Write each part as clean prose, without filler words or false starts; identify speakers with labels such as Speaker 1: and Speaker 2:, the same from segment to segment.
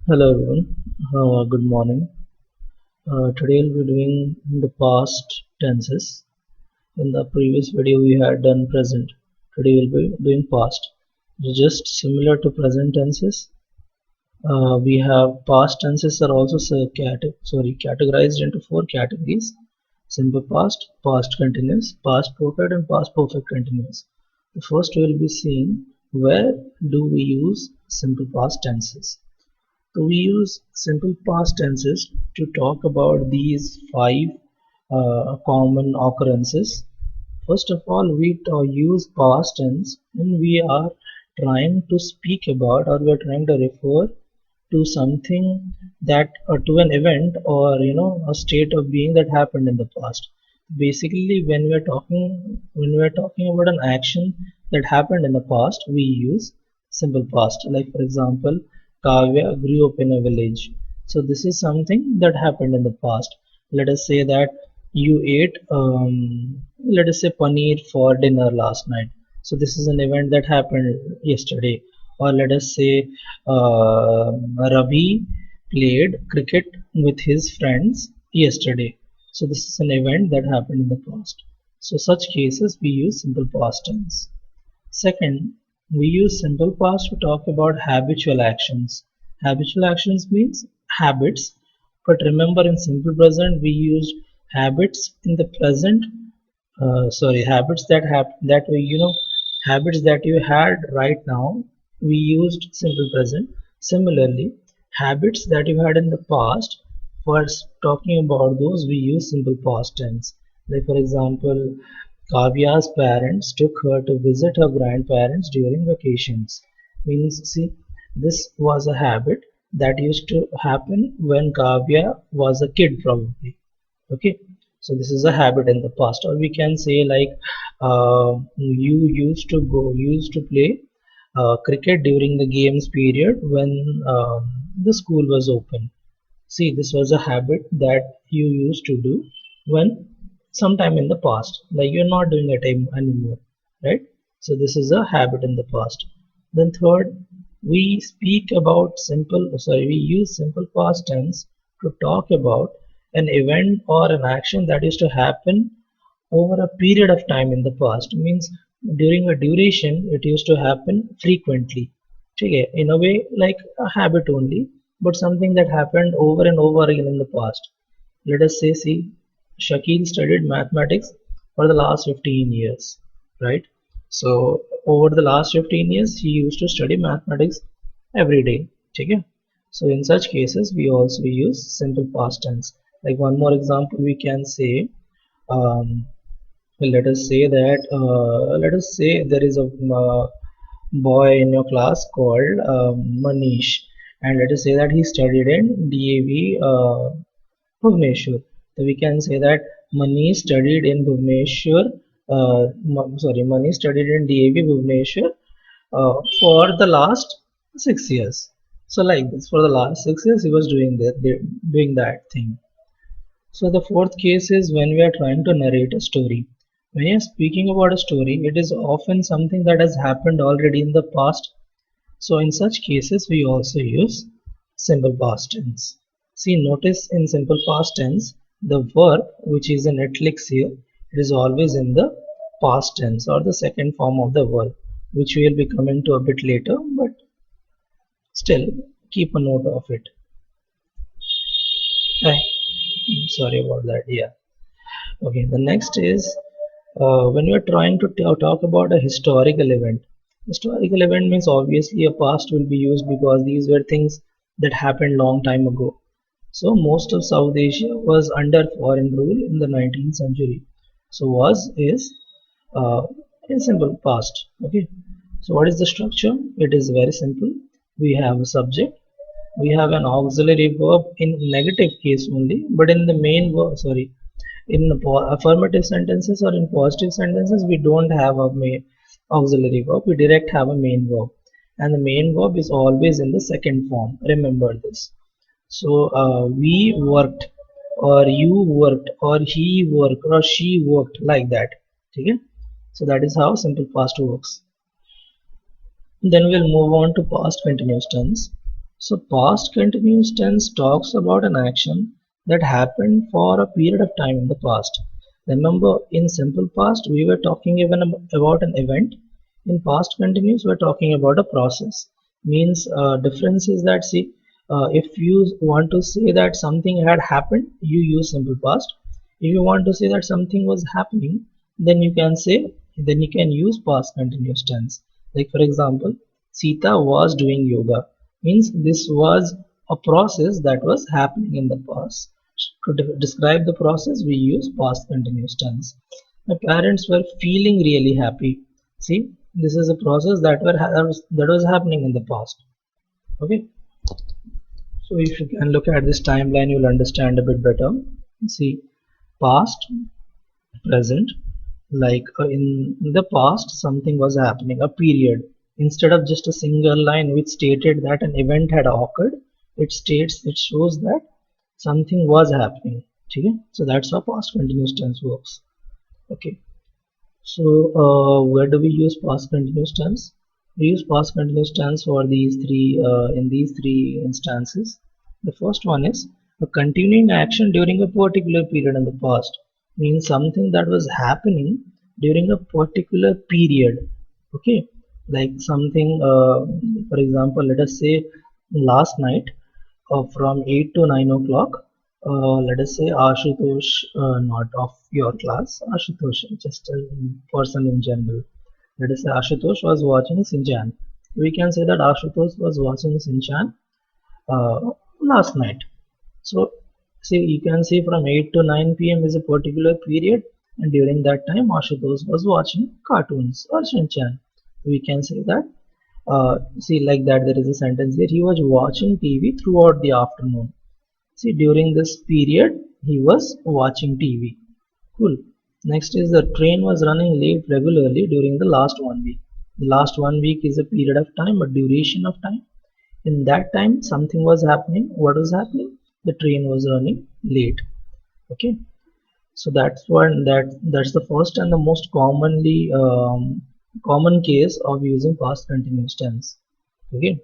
Speaker 1: Hello everyone, good morning. Today we'll be doing the past tenses. In the previous video we had done present. Today we'll be doing past. Just similar to present tenses, we have past tenses are also categorized into four categories: simple past, past continuous, past perfect, and past perfect continuous. The first we'll be seeing where do we use simple past tenses. So we use simple past tenses to talk about these five common occurrences. First of all, we use past tense when we are trying to speak about or we are trying to refer to something that to an event or a state of being that happened in the past. Basically, when we are talking about an action that happened in the past, we use simple past. Like for example, Kavya grew up in a village. So this is something that happened in the past. Let us say that you ate let us say paneer for dinner last night. So this is an event that happened yesterday. Or let us say Ravi played cricket with his friends yesterday. So this is an event that happened in the past. So such cases we use simple past tense. Second, we use simple past to talk about habitual actions. Habitual actions means habits, but remember in simple present we used habits in the present. Habits that have that we habits that you had right now. We used simple present. Similarly, habits that you had in the past. For talking about those, we use simple past tense. Like for example, Kavya's parents took her to visit her grandparents during vacations. Means, see, this was a habit that used to happen when Kavya was a kid, probably. Okay, so this is a habit in the past, or we can say like you used to play cricket during the games period when the school was open. See, this was a habit that you used to do when sometime in the past, like you're not doing it anymore, right? So this is a habit in the past. Then third, we use simple past tense to talk about an event or an action that used to happen over a period of time in the past. Means during a duration, it used to happen frequently. Okay, in a way like a habit only, but something that happened over and over again in the past. Let us say, see, Shakil studied mathematics for the last 15 years, right? So over the last 15 years, he used to study mathematics every day. Okay? So in such cases, we also use simple past tense. Like one more example, we can say, um, let us say there is a boy in your class called Manish, and let us say that he studied in DAV Bhubaneswar. So we can say that Manish studied in Bhubaneswar. Manish studied in DAV Bhubaneswar for the last 6 years. So like this, for the last 6 years, he was doing that thing. So the fourth case is when we are trying to narrate a story. When you are speaking about a story, it is often something that has happened already in the past. So in such cases, we also use simple past tense. See, notice in simple past tense, the verb which is in italics here, it is always in the past tense or the second form of the verb, which we will be coming to a bit later, but still keep a note of it. Hi. Sorry about that. Yeah. Okay. The next is when we're trying to talk about a historical event. Historical event means obviously a past will be used because these were things that happened long time ago. So most of South Asia was under foreign rule in the 19th century. So was is uh, in simple past. Okay. So what is the structure? It is very simple. We have a subject. We have an auxiliary verb in negative case only, but in the main verb, sorry, in affirmative sentences or in positive sentences, we don't have a auxiliary verb. We direct have a main verb, and the main verb is always in the second form. Remember this. So we worked, or you worked, or he worked, or she worked, like that. Okay? So that is how simple past works. Then we'll move on to past continuous tense. So past continuous tense talks about an action that happened for a period of time in the past. Remember, in simple past, we were talking even about an event. In past continuous, we're talking about a process. Means difference is that, see, if you want to say that something had happened, you use simple past. If you want to say that something was happening, then you can use past continuous tense. Like for example, Sita was doing yoga. Means this was a process that was happening in the past. To describe the process, we use past continuous tense. My parents were feeling really happy. See, this is a process that was happening in the past. Okay, so if you can look at this timeline, you'll understand a bit better. See, past, present, like in the past, something was happening, a period. Instead of just a single line which stated that an event had occurred, it shows that something was happening. Okay, so that's how past continuous tense works. Okay. So, where do we use past continuous tense? We use past continuous tense for these three in these three instances. The first one is a continuing action during a particular period in the past, means something that was happening during a particular period. Okay, like something, for example, let us say last night from 8 to 9 o'clock. Let us say Ashutosh, not of your class, Ashutosh, just a person in general. Let us say Ashutosh was watching Sinchan. We can say that Ashutosh was watching Sinchan last night. So, see, you can see from 8 to 9 p.m. is a particular period, and during that time, Ashutosh was watching cartoons or Sinchan. We can say that see like that there is a sentence here, he was watching TV throughout the afternoon. See, during this period he was watching TV. Cool. Next is the train was running late regularly during the last 1 week. The last 1 week is a period of time, a duration of time. In that time something was happening. What was happening? The train was running late. Okay, so that's the first and the most common case of using past continuous tense. Okay,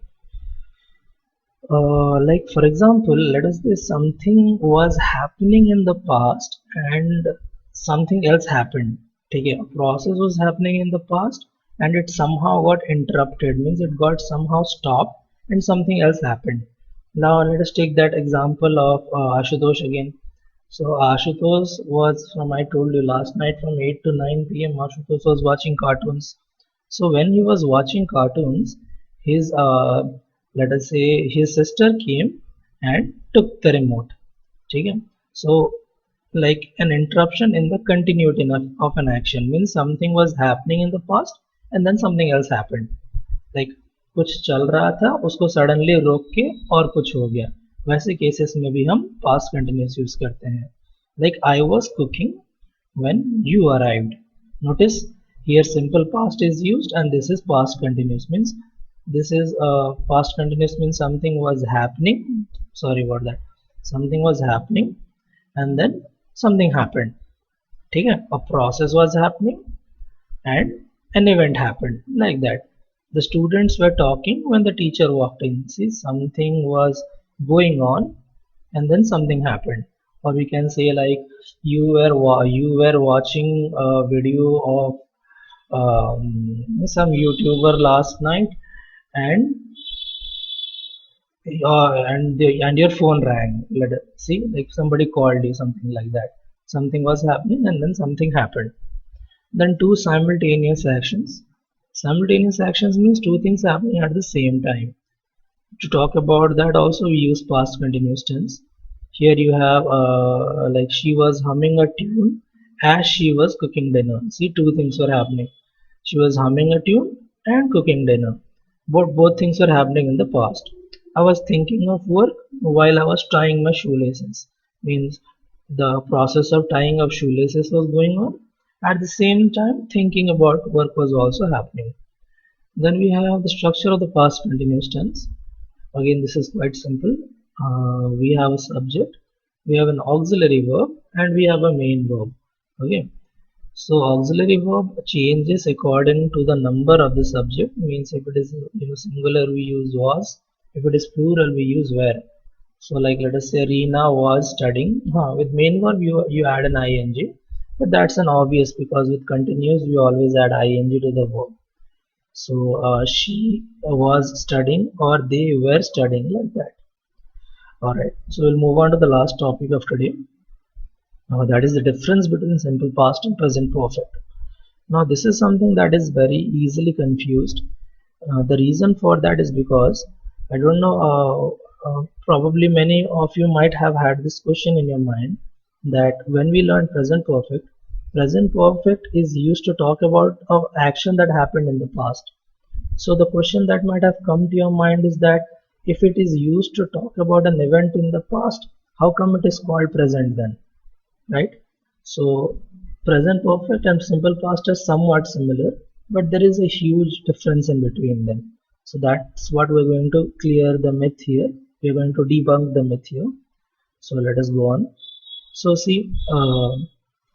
Speaker 1: like for example, let us say something was happening in the past and something else happened. Okay, a process was happening in the past and it somehow got interrupted, means it got somehow stopped and something else happened. Now let us take that example of Ashutosh again. So Ashutosh was, from I told you last night, from 8 to 9 p.m. Ashutosh was watching cartoons. So when he was watching cartoons, his let us say his sister came and took the remote. Okay? So like an interruption in the continuity of an action, means something was happening in the past and then something else happened. Like कुछ चल रहा था उसको suddenly रोक के और कुछ हो गया. वैसे केसेस में भी हम पास्ट कंटिन्यूस यूज करते हैं. Like I was cooking when you arrived. Notice here simple past is used and this is past continuous, means this is past continuous means something was happening. Sorry about that. Something was happening and then something happened. ठीक है, a process was happening and an event happened, like that. The students were talking when the teacher walked in. See, something was going on and then something happened. Or we can say like you were watching a video of some YouTuber last night and and your phone rang. Let us see, like somebody called you, something like that. Something was happening and then something happened. Then two simultaneous actions. Simultaneous actions means two things happening at the same time. To talk about that also we use past continuous tense. Here you have like she was humming a tune as she was cooking dinner. See, two things were happening. She was humming a tune and cooking dinner. Both things were happening in the past. I was thinking of work while I was tying my shoelaces. Means the process of tying of shoelaces was going on. At the same time, thinking about work was also happening. Then we have the structure of the past continuous tense. Again, this is quite simple. We have a subject, we have an auxiliary verb, and we have a main verb. Okay. So auxiliary verb changes according to the number of the subject. Means if it is singular, we use was. If it is plural, we use were. So like let us say Reena was studying. With main verb you add an ing, but that's an obvious because with continuous we always add ing to the verb. So she was studying or they were studying, like that. Alright, so we'll move on to the last topic of today. That is the difference between simple past and present perfect. Now this is something that is very easily confused. The reason for that is because I don't know, probably many of you might have had this question in your mind, that when we learn present perfect is used to talk about an action that happened in the past. So the question that might have come to your mind is that if it is used to talk about an event in the past, how come it is called present then, right? So present perfect and simple past are somewhat similar, but there is a huge difference in between them. So that's what we're going to clear the myth here. We're going to debunk the myth here. So let us go on. So see,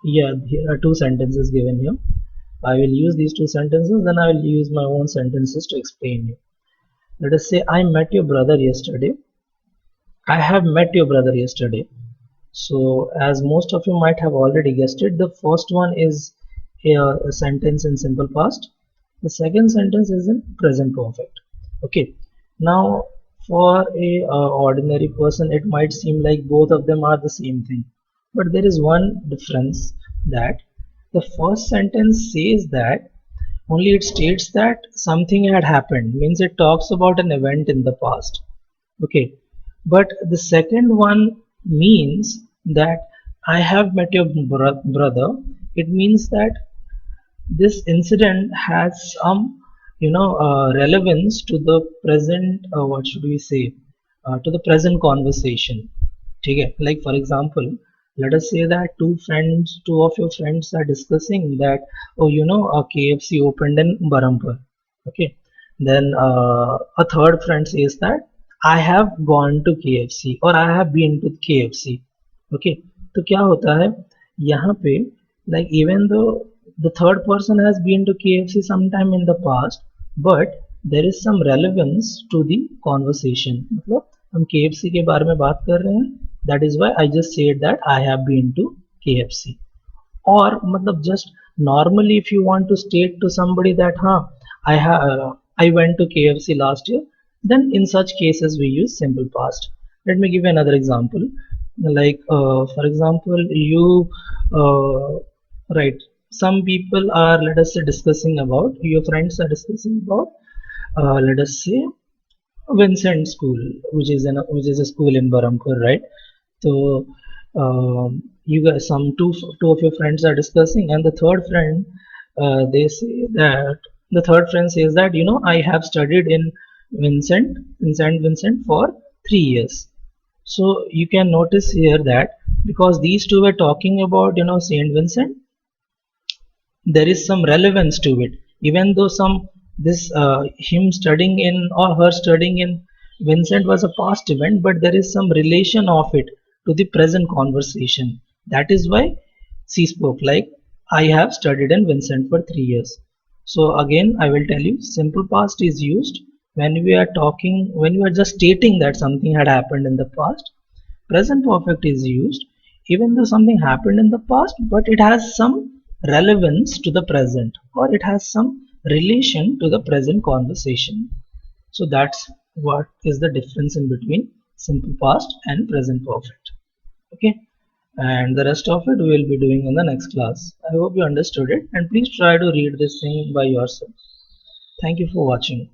Speaker 1: yeah, here are two sentences given here. I will use these two sentences, then I will use my own sentences to explain you. Let us say, I met your brother yesterday. I have met your brother yesterday. So, as most of you might have already guessed it, the first one is a sentence in simple past. The second sentence is in present perfect. Okay. Now, for a ordinary person, it might seem like both of them are the same thing, but there is one difference, that the first sentence says that only it states that something had happened, means it talks about an event in the past. Okay, but the second one means that I have met your brother. It means that this incident has some, relevance to the present. What should we say? To the present conversation. Okay, like for example, let us say that two of your friends are discussing that, oh, a KFC opened in Barampur. Okay, then a third friend says that I have gone to KFC or I have been to KFC. Okay, तो क्या होता है यहाँ पे, like even though the third person has been to KFC sometime in the past, but there is some relevance to the conversation. मतलब हम KFC के बारे में बात कर रहे हैं, that is why I just said that I have been to KFC. और मतलब just normally if you want to state to somebody that I went to KFC last year, then in such cases we use simple past. Let me give you another example. Like for example, you right, some people are, let us say, discussing about, your friends are discussing about, let us say, Vincent School, which is a school in Barampur, right? So you guys, two of your friends are discussing, and the third friend, they say that the third friend says that, I have studied in Saint Vincent for 3 years. So you can notice here that because these two were talking about, Saint Vincent, there is some relevance to it, even though this him studying in or her studying in Vincent was a past event, but there is some relation of it to the present conversation. That is why she spoke like, I have studied in Vincent for 3 years. So again, I will tell you, simple past is used when we are just stating that something had happened in the past. Present perfect is used even though something happened in the past, but it has some relevance to the present, or it has some relation to the present conversation. So that's what is the difference in between simple past and present perfect. Okay, and the rest of it we will be doing in the next class. I hope you understood it, and please try to read this thing by yourself. Thank you for watching.